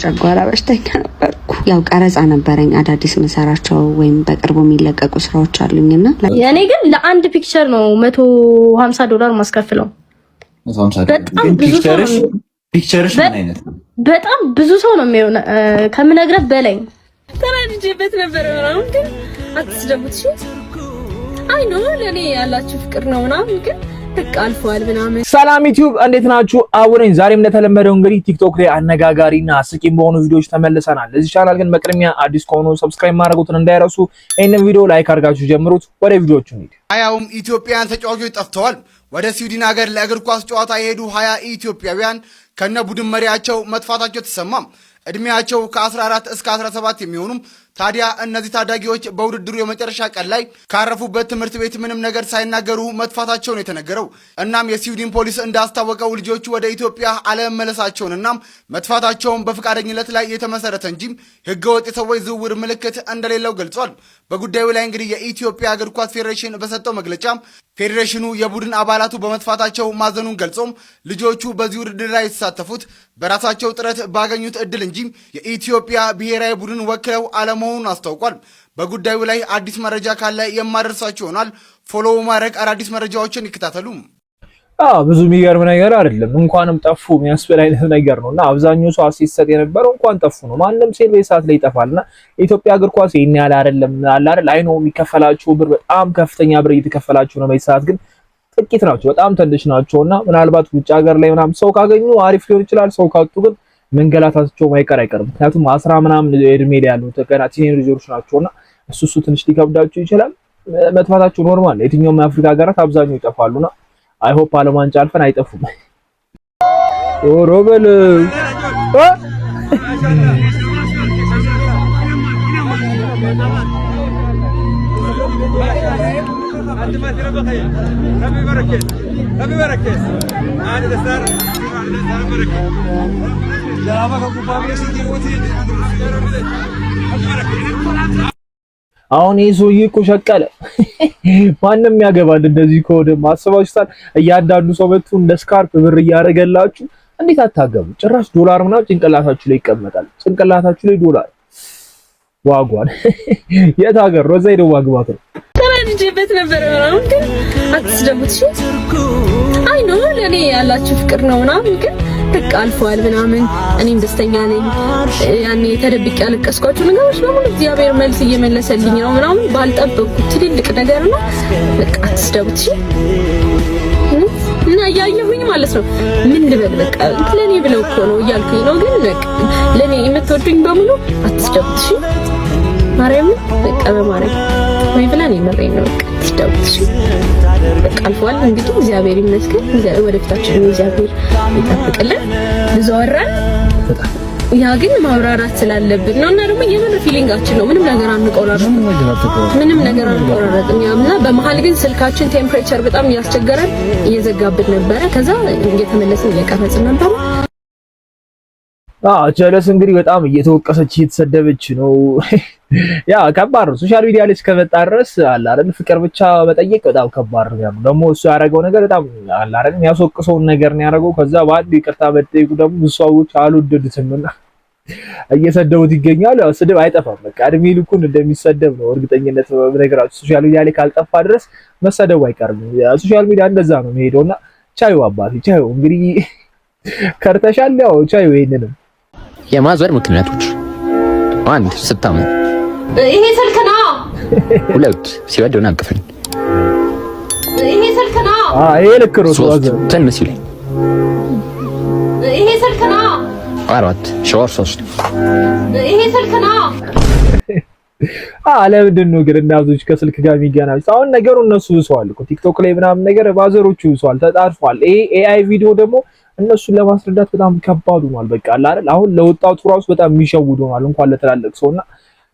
ጨጓራ በሽተኛ ነበርኩ። ያው ቀረጻ ነበረኝ አዳዲስ መሰራቸው ወይም በቅርቡ የሚለቀቁ ስራዎች አሉኝና ያኔ ግን ለአንድ ፒክቸር ነው $150 ማስከፍለው። በጣም ብዙ ሰው ነው ፒክቸርሽ ምን አይነት ነው? በጣም ብዙ ሰው ነው የሚሆነ ከምነግረህ በላይ ተናድጄበት ነበር ምናምን ግን አትስደቡት እሺ። አይ ኖ ለኔ ያላችሁ ፍቅር ነው ምናምን ግን በቃ አልፏል ምናምን። ሰላም ዩቲዩብ እንዴት ናችሁ? አቡነኝ። ዛሬም እንደተለመደው እንግዲህ ቲክቶክ ላይ አነጋጋሪና አስቂኝ በሆኑ ቪዲዮዎች ተመልሰናል። ለዚህ ቻናል ግን በቅድሚያ አዲስ ከሆኑ ሰብስክራይብ ማድረጉትን እንዳይረሱ። ይሄንን ቪዲዮ ላይክ አድርጋችሁ ጀምሩት። ወደ ቪዲዮቹ እንሂድ። ሀያውም ኢትዮጵያውያን ተጫዋቾች ጠፍተዋል። ወደ ስዊድን ሀገር ለእግር ኳስ ጨዋታ የሄዱ 20 ኢትዮጵያውያን ከነ ቡድን መሪያቸው መጥፋታቸው ተሰማም። እድሜያቸው ከ14 እስከ 17 የሚሆኑም ታዲያ እነዚህ ታዳጊዎች በውድድሩ የመጨረሻ ቀን ላይ ካረፉበት ትምህርት ቤት ምንም ነገር ሳይናገሩ መጥፋታቸው ነው የተነገረው። እናም የስዊድን ፖሊስ እንዳስታወቀው ልጆቹ ወደ ኢትዮጵያ አለመመለሳቸውንና መጥፋታቸውን በፈቃደኝነት ላይ የተመሰረተ እንጂ ህገወጥ የሰዎች ዝውውር ምልክት እንደሌለው ገልጿል። በጉዳዩ ላይ እንግዲህ የኢትዮጵያ እግር ኳስ ፌዴሬሽን በሰጠው መግለጫ ፌዴሬሽኑ የቡድን አባላቱ በመጥፋታቸው ማዘኑን ገልጾም ልጆቹ በዚህ ውድድር ላይ የተሳተፉት በራሳቸው ጥረት ባገኙት እድል እንጂ የኢትዮጵያ ብሔራዊ ቡድን ወክለው አለመሆኑን አስታውቋል። በጉዳዩ ላይ አዲስ መረጃ ካለ የማደርሳችሁ ይሆናል። ፎሎው ማድረግ አዳዲስ መረጃዎችን ይከታተሉ። ብዙ የሚገርም ነገር አይደለም። እንኳንም ጠፉ የሚያስብል አይነት ነገር ነውና አብዛኛው ሰው ሲሰጥ የነበረው እንኳን ጠፉ ነው። ማንንም ሴል በሰዓት ላይ ይጠፋልና ኢትዮጵያ እግር ኳስ ይሄን ያህል አይደለም አይደል? አይ ነው የሚከፈላቸው ብር በጣም ከፍተኛ ብር እየተከፈላቸው ነው። በሰዓት ግን ጥቂት ናቸው፣ በጣም ትንሽ ናቸውና ምናልባት ውጭ ሀገር ላይ ምናምን ሰው ካገኙ አሪፍ ሊሆን ይችላል። ሰው ካጡ ግን መንገላታቸው አይቀርም። ምክንያቱም 10 ምናምን እድሜ ላይ ያሉት ገና ቲኔጀር ልጆች ናቸውና እሱ ትንሽ ሊከብዳቸው ይችላል። መጥፋታቸው ኖርማል ነው። የትኛውም የአፍሪካ ሀገራት አብዛኛው ይጠፋሉና አይ ሆፕ ዓለም ዋንጫ አልፈን አይጠፉም። ኦሮበል አሁን ይሄ ሰውዬ እኮ ሸቀለ። ማንንም ያገባል እንደዚህ ከወደ ማሰባችሁታል። እያንዳንዱ ሰው መጥቶ እንደ ስካርፕ ብር እያደረገላችሁ እንዴት አታገቡ? ጭራሽ ዶላር ምናምን ጭንቅላታችሁ ላይ ይቀመጣል። ጭንቅላታችሁ ላይ ዶላር ዋጓን የት ሀገር ሮዛ ሄደው ማግባት ነው። ተናድጄበት ነበር ምናምን ግን አትስደቡት እሺ። አይ ኖ ለኔ ያላችሁ ፍቅር ነው ምናምን ግን በቃ አልፏል ምናምን። እኔም ደስተኛ ነኝ። ያኔ ተደብቄ ያለቀስኳቸው ነገሮች በሙሉ እግዚአብሔር መልስ እየመለሰልኝ ነው ምናምን ባልጠበቅኩት ትልልቅ ነገር ነው። በቃ አትስደቡት እሺ። እና ያየሁኝ ማለት ነው ምን ልበል በቃ ለኔ ብለው እኮ ነው እያልኩኝ ነው። ግን በቃ ለኔ የምትወዱኝ በሙሉ አትስደቡት እሺ። ማርያም በቃ በማርያም ወይ ብላን ይመረኝ ነው። በቃ አትስደቡት እሺ። በቃ አልፏል እንግዲህ እግዚአብሔር ይመስገን። ወደፊታችን እግዚአብሔር ይጠብቅልን። ብዙ አወራን ያ ግን ማብራራት ስላለብን ነው። እና ደግሞ የምን ፊሊንጋችን ነው። ምንም ነገር አንቆራረጥም። ያምና በመሃል ግን ስልካችን ቴምፕሬቸር በጣም እያስቸገረን እየዘጋብን ነበረ። ከዛ እየተመለስን እየቀረጽን ነበር። ጀለስ እንግዲህ በጣም እየተወቀሰች እየተሰደበች ነው። ያ ከባድ ነው። ሶሻል ሚዲያ ላይ እስከመጣ ድረስ አለ አይደል? ፍቅር ብቻ መጠየቅ በጣም ከባድ ነው። ደግሞ እሱ ያደረገው ነገር በጣም አለ አይደል? የሚያስወቅሰውን ነገር ነው ያደረገው። ከዛ በአንድ ይቅርታ መጠየቁ ደግሞ ብዙ ሰዎች አልወደዱትምና እየሰደቡት ይገኛሉ። ያው ስድብ አይጠፋም። በቃ እድሜ ልኩን እንደሚሰደብ ነው እርግጠኝነት በነገራችሁ። ሶሻል ሚዲያ ላይ ካልጠፋ ድረስ መሰደቡ አይቀርም። ሶሻል ሚዲያ እንደዛ ነው የሚሄደውና ቻዩ አባቴ ቻዩ። እንግዲህ ከርተሻል። ያው ቻዩ ይሄንንም የማዘር ምክንያቶች 1 ስታመም፣ ይሄ ስልክ ነው። 2 ሲወደውን አቅፈኝ፣ ይሄ ስልክ ነው። ይሄ ልክ ነው። 3 ትንሽ ይለኝ፣ ይሄ ስልክ ነው። 4 ሻወር 3 ይሄ ስልክ ነው። ለምንድን ነው ግን እናቶች ከስልክ ጋር የሚገናኙት? አሁን ነገሩ እነሱ ብሰዋል እኮ ቲክቶክ ላይ ምናምን ነገር ባዘሮቹ ብሰዋል፣ ተጣርፏል። ይሄ ኤአይ ቪዲዮ ደግሞ እነሱን ለማስረዳት በጣም ከባድ ሆኗል። በቃ አይደል? አሁን ለወጣቱ ራሱ በጣም የሚሸውድ ሆኗል፣ እንኳን ለተላለቅ ሰውና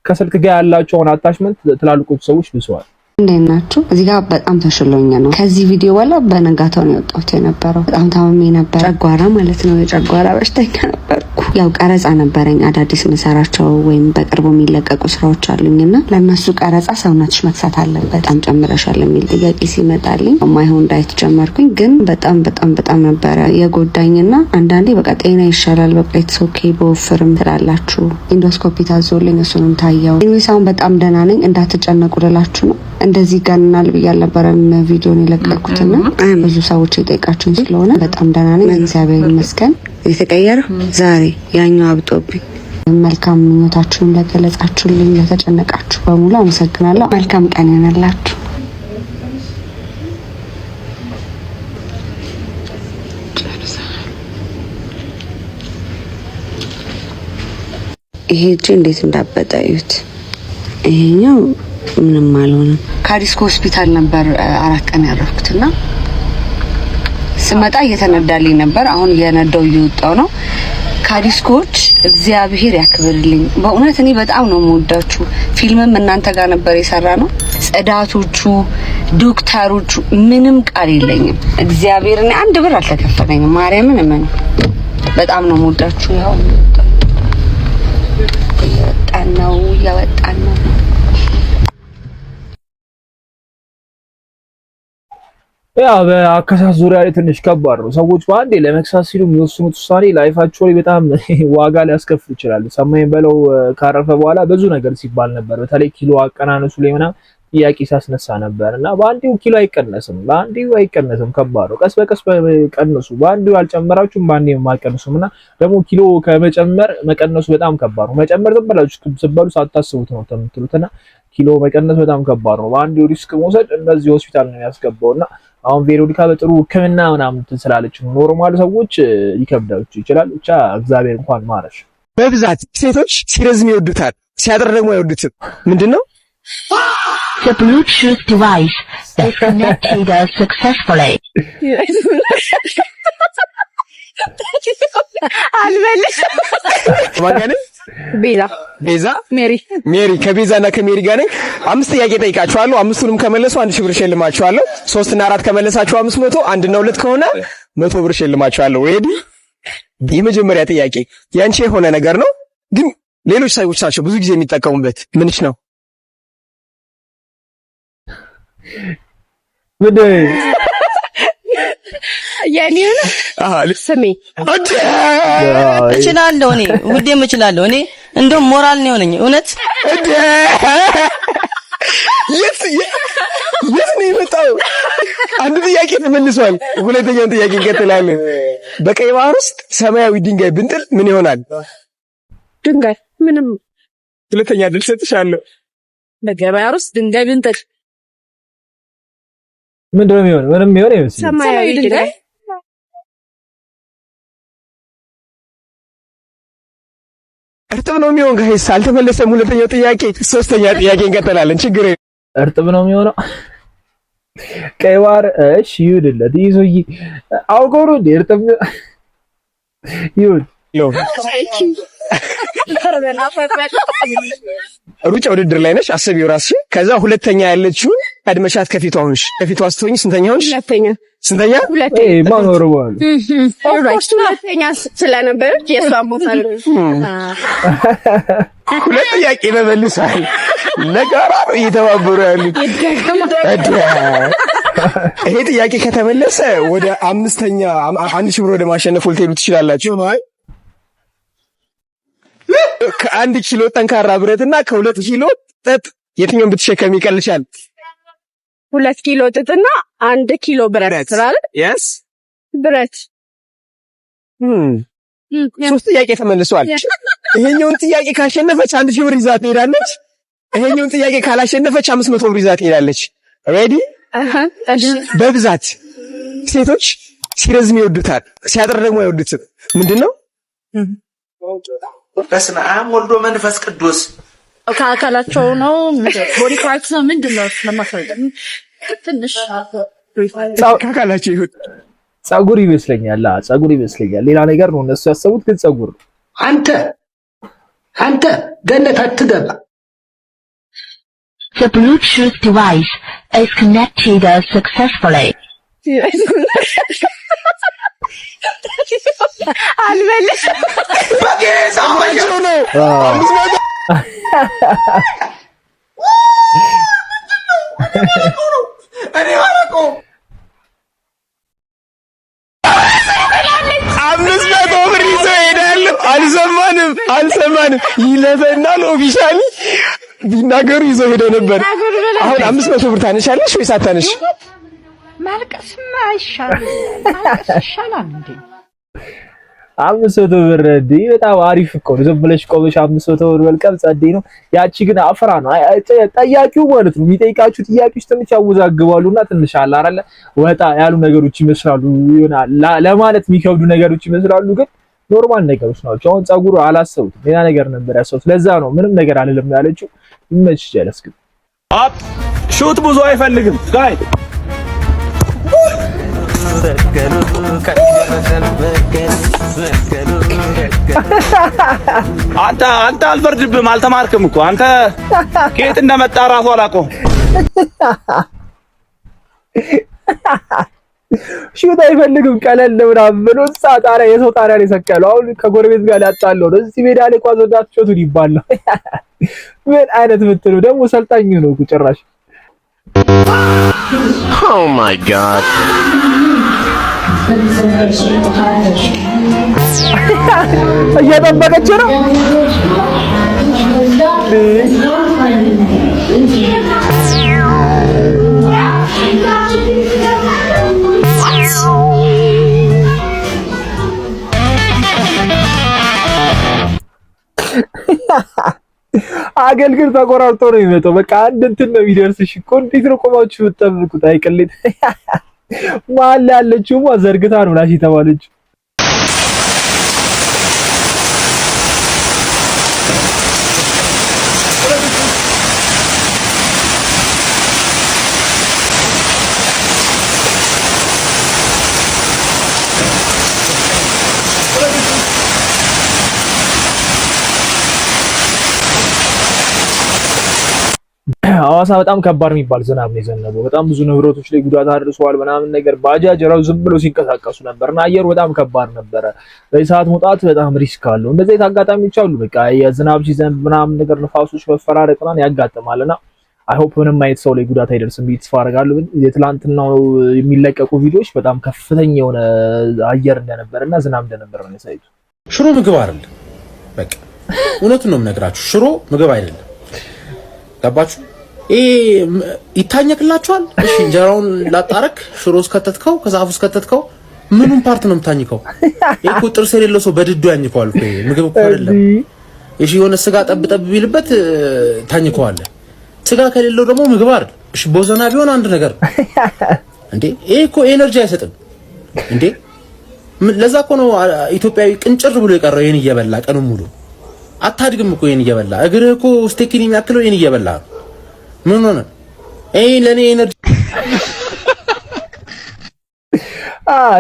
ከስልክ ጋር ያላቸውን አታችመንት ትላልቆች ሰዎች ብሰዋል። እንዴት ናችሁ? እዚህ ጋር በጣም ተሽሎኝ ነው። ከዚህ ቪዲዮ በኋላ በነጋታው ነው የወጣሁት የነበረው። በጣም ታምሜ ነበር። ጨጓራ ማለት ነው። የጨጓራ በሽተኛ ነበርኩ። ያው ቀረጻ ነበረኝ አዳዲስ መሰራቸው ወይም በቅርቡ የሚለቀቁ ስራዎች አሉኝና ለነሱ ቀረጻ ሰውነትሽ መክሳት አለበት በጣም ጨምረሻል የሚል ጥያቄ ሲመጣልኝ ማይሆን ዳይት ጀመርኩኝ። ግን በጣም ነበረ የጎዳኝና አንዳንዴ በቃ ጤና ይሻላል በቃ ኦኬ በወፍርም ትላላችሁ። ኢንዶስኮፒ ታዞልኝ እሱንም ታየው። ኢንዊሳውን በጣም ደህና ነኝ እንዳትጨነቁ ልላችሁ ነው። እንደዚህ ጋርናል ብዬ አልነበረም ቪዲዮን የለቀኩትና ብዙ ሰዎች የጠይቃችሁኝ ስለሆነ በጣም ደህና ነኝ እግዚአብሔር ይመስገን። የተቀየረ ዛሬ ያኛው አብጦብኝ። መልካም ምኞታችሁን ለገለጻችሁልኝ ለተጨነቃችሁ በሙሉ አመሰግናለሁ። መልካም ቀን ይሆንላችሁ። ይሄ እጄ እንዴት እንዳበጠዩት። ይሄኛው ምንም አልሆነም። ካዲስኮ ሆስፒታል ነበር 4 ቀን ያረፍኩትና ስመጣ እየተነዳልኝ ነበር። አሁን እየነዳው እየወጣው ነው። ካዲስኮች እግዚአብሔር ያክብርልኝ በእውነት እኔ በጣም ነው የምወዳችሁ። ፊልምም እናንተ ጋር ነበር የሰራ ነው። ጽዳቶቹ፣ ዶክተሮቹ ምንም ቃል የለኝም። እግዚአብሔር እኔ 1 ብር አልተከፈለኝም። ማርያምን እመኑ በጣም ነው የምወዳችሁ። ያው ያወጣን ነው። ያ በአከሳስ ዙሪያ ላይ ትንሽ ከባድ ነው። ሰዎች በአንዴ ለመክሳት ሲሉ የሚወስኑት ውሳኔ ላይፋቸው ላይ በጣም ዋጋ ሊያስከፍል ይችላል። ሰማኝ በለው ካረፈ በኋላ ብዙ ነገር ሲባል ነበር። በተለይ ኪሎ አቀናነሱ ላይ ምናምን ጥያቄ ሳስነሳ ነበር እና በአንዴው ኪሎ አይቀነስም። ከባድ ነው። ቀስ በቀስ ቀንሱ። በአንዴው አልጨመራችሁም፣ በአንዴው አልቀንሱም እና ደግሞ ኪሎ ከመጨመር መቀነሱ በጣም ከባድ ነው። መጨመር ዝም ሳታስቡት ነው የምትሉትና ኪሎ መቀነስ በጣም ከባድ ነው። በአንዴው ሪስክ መውሰድ እንደዚህ ሆስፒታል ነው የሚያስገባውና አሁን ቬሮኒካ በጥሩ ሕክምና ምናምን ስላለች ኖርማል ሰዎች ሊከብዳችሁ ይችላል። ብቻ እግዚአብሔር እንኳን ማረሽ። በብዛት ሴቶች ሲረዝም ይወዱታል፣ ሲያጥር ደግሞ አይወዱትም። ምንድነው? The Bluetooth device is connected successfully. ማጋነን ቤዛ ሜሪ ከቤዛና ከሜሪ ጋር ነኝ። 5 ጥያቄ ጠይቃችኋለሁ። 5ቱንም ከመለሱ 1000 ብር ሸልማችኋለሁ። 3 እና 4 ከመለሳችሁ 500፣ 1 እና 2 ከሆነ 100 ብር ሸልማችኋለሁ። ሬዲ? የመጀመሪያ ጥያቄ ያንቺ የሆነ ነገር ነው፣ ግን ሌሎች ሰዎች ናቸው ብዙ ጊዜ የሚጠቀሙበት። ምንሽ ነው? ወደ ያኔ ስሜ እችላለሁ እኔ ሁሌም እችላለሁ እኔ እንደው ሞራል ነው የሆነኝ እውነት የት ነው የመጣው? አንድ ጥያቄ ተመልሷል። ሁለተኛውን ጥያቄ እንቀጥላለን። በቀይ ባህር ውስጥ ሰማያዊ ድንጋይ ብንጥል ምን ይሆናል? ድንጋይ ምንም። ሁለተኛ ድል ሰጥሻለሁ። በቀይ ባህር ውስጥ ድንጋይ ብንጥል ምንድነው የሚሆነው? ምንም የሚሆን አይመስልም። ሰማያዊ ድንጋይ እርጥብ ነው የሚሆን። ጋይስ አልተመለሰም ሁለተኛው ጥያቄ። ሶስተኛ ጥያቄ እንቀጥላለን። ችግር እርጥብ ነው የሚሆነው። ቀይ ባህር እሺ ይሁንለት። ይዞይ አውቀው ነው እንደ እርጥብ ይሁን። ሩጫ ውድድር ላይ ነሽ፣ አስቢው ራስሽ። ከዛ ሁለተኛ ያለችው ቀድመሻት ከፊቷ ሆንሽ። ከፊቷ ስትሆኚ ስንተኛ ሆንሽ? ስንተኛ? ማን ወርዋል? ሁለተኛ ስለነበረች የሷም ሞታል። ሁለት ጥያቄ በመልሳል። ለጋራ ነው እየተባበሩ ያሉት። ይሄ ጥያቄ ከተመለሰ ወደ 1000 ብር ወደ ማሸነፍ ልትሄዱ ትችላላችሁ። ከ1 ኪሎ ጠንካራ ብረትና ከ2 ኪሎ ጥጥ የትኛውን ብትሸከም ይቀልሻል? 2 ኪሎ ጥጥና 1 ኪሎ ብረት አይደል? yes ብረት። 3 ጥያቄ ተመልሷል። ይሄኛውን ጥያቄ ካሸነፈች 1000 ብር ይዛ ትሄዳለች። ይሄኛውን ጥያቄ ካላሸነፈች 500 ብር ይዛ ትሄዳለች። ሬዲ? በብዛት ሴቶች ሲረዝም ይወዱታል፣ ሲያጥር ደግሞ አይወዱትም። ምንድነው? በስመ አብ ወልዶ መንፈስ ቅዱስ ከአካላቸው ነው። ቦዲ ፓርትስ ነው። ምንድነው? ለማሳየት ትንሽ ከአካላቸው ይሁን ጸጉር ይመስለኛል። ጸጉር ይመስለኛል። ሌላ ነገር ነው እነሱ ያሰቡት፣ ግን ጸጉር ነው። አንተ ገነት አትገባ። The Bluetooth device is connected successfully. አልሰማንም ይለፈናል። ኦፊሻሊ ቢናገሩ ይዘው ሄደው ነበር። አሁን 500 ብር ታነሻለሽ ወይስ አታነሽ? ማልቀስማ አይሻልም? ማልቀስ ይሻላል እንዴ? 500 ብር እንዴ! በጣም አሪፍ እኮ ነው። ዝም ብለሽ ቆመሽ 500 ብር መልቀም ጸዴ ነው። ያቺ ግን አፍራ ነው ጠያቂው ማለት ነው። የሚጠይቃችሁ ጥያቄዎች ትንሽ ያወዛግባሉና ትንሽ አለ አይደለ ወጣ ያሉ ነገሮች ይመስላሉ። ይሆናል ለማለት የሚከብዱ ነገሮች ይመስላሉ ግን ኖርማል ነገሮች ናቸው። አሁን ጸጉሩ አላሰቡትም ሌላ ነገር ነበር ያሰቡት። ለዛ ነው ምንም ነገር አይደለም ያለችው። ይመችሽ ጀለስ ግን አፕ ሹት ብዙ አይፈልግም ጋይ አንተ አልፈርድብህም። አልተማርክም እኮ አንተ ከየት እንደመጣ ራሱ አላውቀውም። ሹት አይፈልግም ቀለል ምናምን ብሎ ጣሪያ የሰው ጣሪያ ላይ ሰቀለው። አሁን ከጎረቤት ጋር ያጣለው ነው። እዚህ ሜዳ ላይ ኳስ ወዳችሁት ይባላል። ምን አይነት ምትሉ ደግሞ ሰልጣኝ ነው እኮ ጭራሽ። ኦ ማይ ጋድ እየጠበቀች ነው። አገልግል ተቆራርጦ ነው የሚመጣው። በቃ አንድ እንትን ነው የሚደርስሽ እኮ። እንዴት ነው ቆማችሁ የምትጠብቁት? አይቀልጥ ማል ያለችው ዘርግታ ነው ላሽ የተባለችው። ሐዋሳ በጣም ከባድ የሚባል ዝናብ ነው የዘነበው። በጣም ብዙ ንብረቶች ላይ ጉዳት አድርሷል ምናምን ነገር። ባጃጅ ራሱ ዝም ብሎ ሲንቀሳቀሱ ነበርና አየሩ በጣም ከባድ ነበረ። በዚህ ሰዓት መውጣት በጣም ሪስክ አለው። እንደዚህ አይነት አጋጣሚዎች አሉ። በቃ የዝናብ ሲዘንብ ምናምን ነገር ንፋሶች መፈራረቅ ምናምን ያጋጥማልና አይ ሆፕ ምንም አይነት ሰው ላይ ጉዳት አይደርስም ብዬ ተስፋ አደርጋለሁ። የትላንትናው የሚለቀቁ ቪዲዮዎች በጣም ከፍተኛ የሆነ አየር እንደነበረና ዝናብ እንደነበረ ነው ያሳዩት። ሽሮ ምግብ አይደለም። በቃ እውነቱን ነው የምነግራችሁ። ሽሮ ምግብ አይደለም። ገባችሁ? ይታኘክላችኋል። እሺ እንጀራውን ላጣረክ ሽሮ ውስጥ ከተትከው ከዛፍ ውስጥ ከተትከው ምኑን ፓርት ነው የምታኝከው? እኮ ጥርስ የሌለው ሰው በድዱ ያኝከዋል እኮ። ምግብ እኮ አይደለም። እሺ የሆነ ስጋ ጠብ ቢልበት ታኝከዋል። ስጋ ከሌለው ደግሞ ምግብ አይደል። እሺ ቦዘና ቢሆን አንድ ነገር እንዴ። ይሄ እኮ ኤነርጂ አይሰጥም እንዴ። ለዛ እኮ ነው ኢትዮጵያዊ ቅንጭር ብሎ የቀረው ይሄን እየበላ ቀኑን ሙሉ። አታድግም እኮ ይሄን እየበላ። እግርህ እኮ ስቴኪን የሚያክለው ይሄን እየበላ ነው። ምን ሆነ? ለኔ ኤነርጂ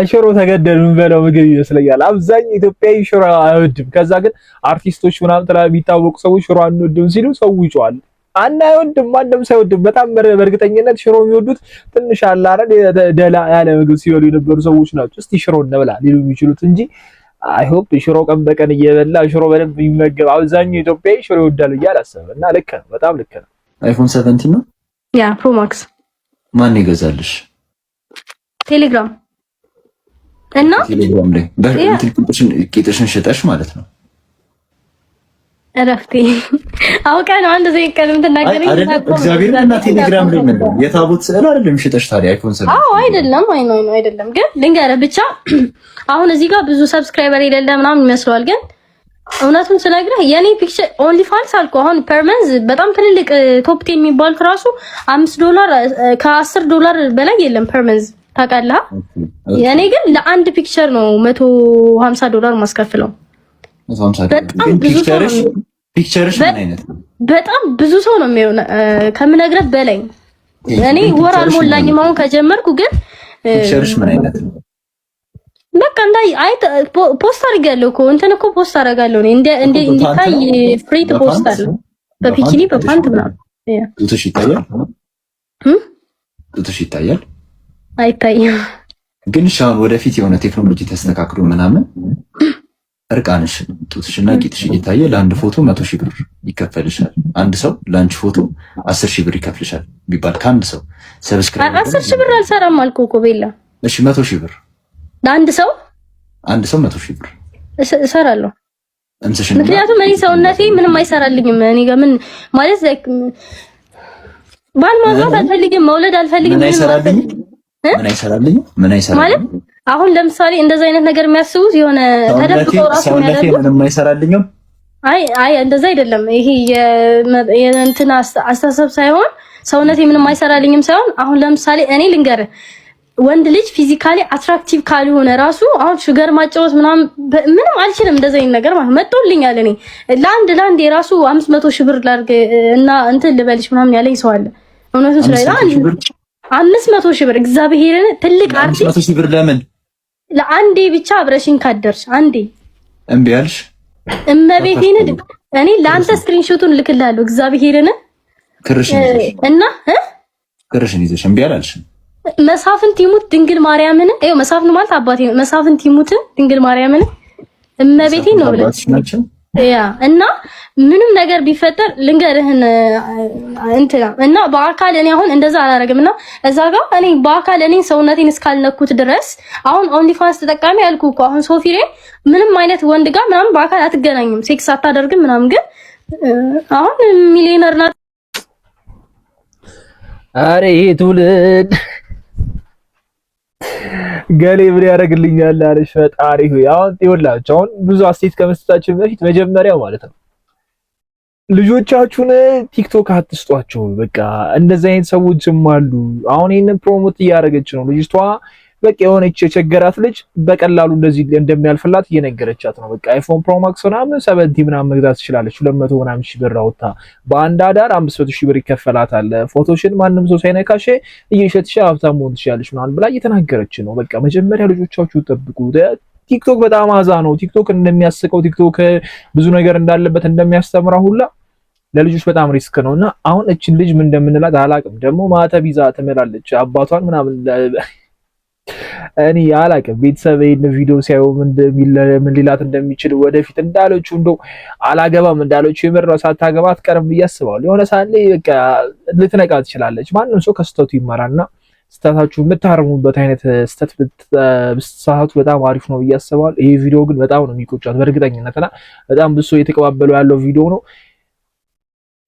ሽሮ ተገደሉ በለው ምግብ ይመስለኛል። አብዛኛው ኢትዮጵያዊ ሽሮ አይወድም። ከዛ ግን አርቲስቶች ምናምን ተላ የሚታወቁ ሰዎች ሽሮ አንወድም ሲሉ ሰው ይጮሃል። አይወድም ማንም ሳይወድም። በጣም በእርግጠኝነት ሽሮ የሚወዱት ትንሽ አለ አይደል ደላ ያለ ምግብ ሲበሉ የነበሩ ሰዎች ናቸው። እስቲ ሽሮ እንብላ ሊሉ የሚችሉት እንጂ አይ ሆፕ ሽሮ ቀን በቀን እየበላ ሽሮ በደንብ የሚመገብ አብዛኛው ኢትዮጵያዊ ሽሮ ይወዳል ብዬ አላስብም። እና ልክ ነው፣ በጣም ልክ ነው። አይፎን 17 ነው ያ ፕሮ ማክስ ማን ይገዛልሽ? ቴሌግራም እና ቴሌግራም ላይ በእንትን ቂጥሽን ሽጠሽ ማለት ነው። እረፍቴ አውቀህ ነው አንድ ዘይት ቀን እንተናገረኝ እግዚአብሔር እና ቴሌግራም ላይ ምን የታቦት ስዕል አይደለም ሽጠሽ ታዲያ አይፎን 17? አዎ አይደለም፣ አይደለም። ግን ልንገርህ ብቻ አሁን እዚህ ጋር ብዙ ሰብስክራይበር የሌለ ምናምን ይመስለዋል። ግን እውነቱን ስነግርህ የኔ ፒክቸር ኦንሊ ፋንስ አልኩ። አሁን ፐርመንዝ በጣም ትልልቅ ቶፕ 10 የሚባሉት ራሱ $5 ከ$10 በላይ የለም ፐርመንዝ ታውቃለህ። የኔ ግን ለአንድ ፒክቸር ነው $150 ማስከፍለው። በጣም ብዙ ሰው ፒክቸርሽ ምን አይነት ነው? በጣም ብዙ ሰው ነው የሚሆነው ከምነግርህ በላይ። እኔ ወር አልሞላኝም አሁን ከጀመርኩ። ግን ፒክቸርሽ ምን አይነት ነው? በቃ እንዳይ ፖስት አድርጋለሁ እኮ እንትን እኮ ፖስት አደርጋለሁ እኔ እንዲታይ ፍሪ ፖስት አለ በፒኪኒ በፓንት ምናምን ጡትሽ ይታያል? ጡትሽ ይታያል? አይታይም። ግን ሻውን ወደፊት የሆነ ቴክኖሎጂ ተስተካክሎ ምናምን እርቃንሽ ጡትሽና ቂጥሽ እየታየ ለአንድ ፎቶ 100,000 ብር ይከፈልሻል። አንድ ሰው ለአንቺ ፎቶ 10,000 ብር ይከፍልሻል ቢባል ከአንድ ሰው ሰብስክራይብ 10,000 ብር አልሰራም አልኩ እኮ ቤላ። እሺ 100,000 ብር ለአንድ ሰው 100,000 ብር እሰራለሁ። ምክንያቱም እኔ ሰውነቴ ምንም አይሰራልኝም። እኔ ጋር ምን ማለት ባል ማግባት አልፈልግም፣ መውለድ አልፈልግም። ምን አይሰራልኝም ማለት አሁን ለምሳሌ እንደዛ አይነት ነገር የሚያስቡት የሆነ ተደብቆ ራሱ ሰውነቴ ምንም አይሰራልኝም። አይ እንደዛ አይደለም። ይሄ የእንትና አስተሳሰብ ሳይሆን ሰውነቴ ምንም አይሰራልኝም ሳይሆን አሁን ለምሳሌ እኔ ልንገርህ ወንድ ልጅ ፊዚካሊ አትራክቲቭ ካልሆነ ራሱ አሁን ሹገር ማጫወት ምንም አልችልም። እንደዛ አይነት ነገር ማለት መጥቶልኛል። እኔ ለአንድ የራሱ 500,000 ብር ላድርግ እና እንትን ልበልሽ ምናምን ያለኝ ሰው አለ። እውነቱን ስለላ 500,000 ብር እግዚአብሔርን ትልቅ አርቲስት 500,000 ብር ለምን ለአንዴ ብቻ አብረሽኝ ካደርሽ አንዴ እምቢ አልሽ? እመቤቴን እኔ ለአንተ ስክሪንሾቱን ልክልሃለሁ። እግዚአብሔርን ክርሽን ይዘሽ እምቢ አላልሽም? መሳፍንት ይሙት ድንግል ማርያምን መሳፍንት ማለት አባቴ ነው። መሳፍንት ይሙት ድንግል ማርያምን እመቤቴን ነው ብለሽ ያ እና ምንም ነገር ቢፈጠር ልንገርህን እንትና እና በአካል እኔ አሁን እንደዛ አላረግምና እዛ ጋር እኔ በአካል እኔ ሰውነቴን እስካልነኩት ድረስ አሁን ኦንሊ ፋንስ ተጠቃሚ ያልኩ እኮ አሁን ሶፊሬ ምንም አይነት ወንድ ጋር ምናምን በአካል አትገናኝም፣ ሴክስ አታደርግም ምናምን። ግን አሁን ሚሊዮነር ናት። አሬ ትውልድ ገሌ ምን ያደርግልኛል አለሽ ፈጣሪ ሆይ። አሁን ይኸውላችሁ አሁን ብዙ አስተያየት ከመስጠታችን በፊት መጀመሪያው ማለት ነው ልጆቻችሁን ቲክቶክ አትስጧቸው። በቃ እንደዚህ አይነት ሰዎችም አሉ። አሁን ይሄንን ፕሮሞት እያደረገች ነው ልጅቷ። በቃ የሆነች የቸገራት ልጅ በቀላሉ እንደዚህ እንደሚያልፍላት እየነገረቻት ነው። በቃ አይፎን ፕሮ ማክስ ምናምን 70 ምናምን መግዛት ትችላለች። 200 ምናምን ሺህ ብር አውጥታ በአንድ አዳር 500,000 ብር ይከፈላታል። ፎቶሽን ማንም ሰው ሳይነካሽ እየሸጥሽ ሀብታም መሆን ትችላለች ምናምን ብላ እየተናገረች ነው። በቃ መጀመሪያ ልጆቻችሁ ጠብቁ። ቲክቶክ በጣም አዛ ነው። ቲክቶክ እንደሚያስቀው ቲክቶክ ብዙ ነገር እንዳለበት እንደሚያስተምራ ሁላ ለልጆች በጣም ሪስክ ነውና አሁን እችን ልጅ ምን እንደምንላት አላቅም። ደግሞ ማተብ ይዛ ትመላለች አባቷን ምናምን እኔ አላቅም። ቤተሰብ ይሄን ቪዲዮ ሲያዩ ምን ሊላት እንደሚችል ወደፊት እንዳለችው እንደው አላገባም እንዳለችው የመረው ሳታገባ አትቀርም ብዬ አስባለሁ። የሆነ ሳለ በቃ ልትነቃ ትችላለች። ማንም ሰው ከስተቱ ይማራልና ስህተታችሁ የምታርሙበት አይነት ስህተት ብትሳሳቱ በጣም አሪፍ ነው ብዬ አስባለሁ። ይሄ ቪዲዮ ግን በጣም ነው የሚቆጫት በእርግጠኝነትና በጣም ብዙ ሰው እየተቀባበሉ ያለው ቪዲዮ ነው።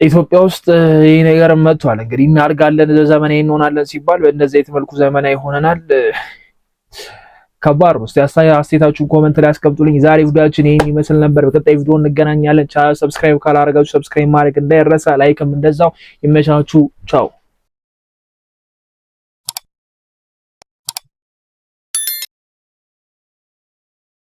ኢትዮጵያ ውስጥ ይሄ ነገር መጥቷል። እንግዲህ እናርጋለን ዘመናዊ እንሆናለን ሲባል በእንደዚህ አይነት መልኩ ዘመናዊ ሆነናል። ከባድ ነው። እስቲ አስተያየታችሁን ኮሜንት ላይ አስቀምጡልኝ። ዛሬ ቪዲዮአችን ይሄን ይመስል ነበር። በቀጣይ ቪዲዮ እንገናኛለን። ቻናል ሰብስክራይብ ካላረጋችሁ ሰብስክራይብ ማድረግ እንዳይረሳ፣ ላይክም እንደዛው። ይመቻችሁ። ቻው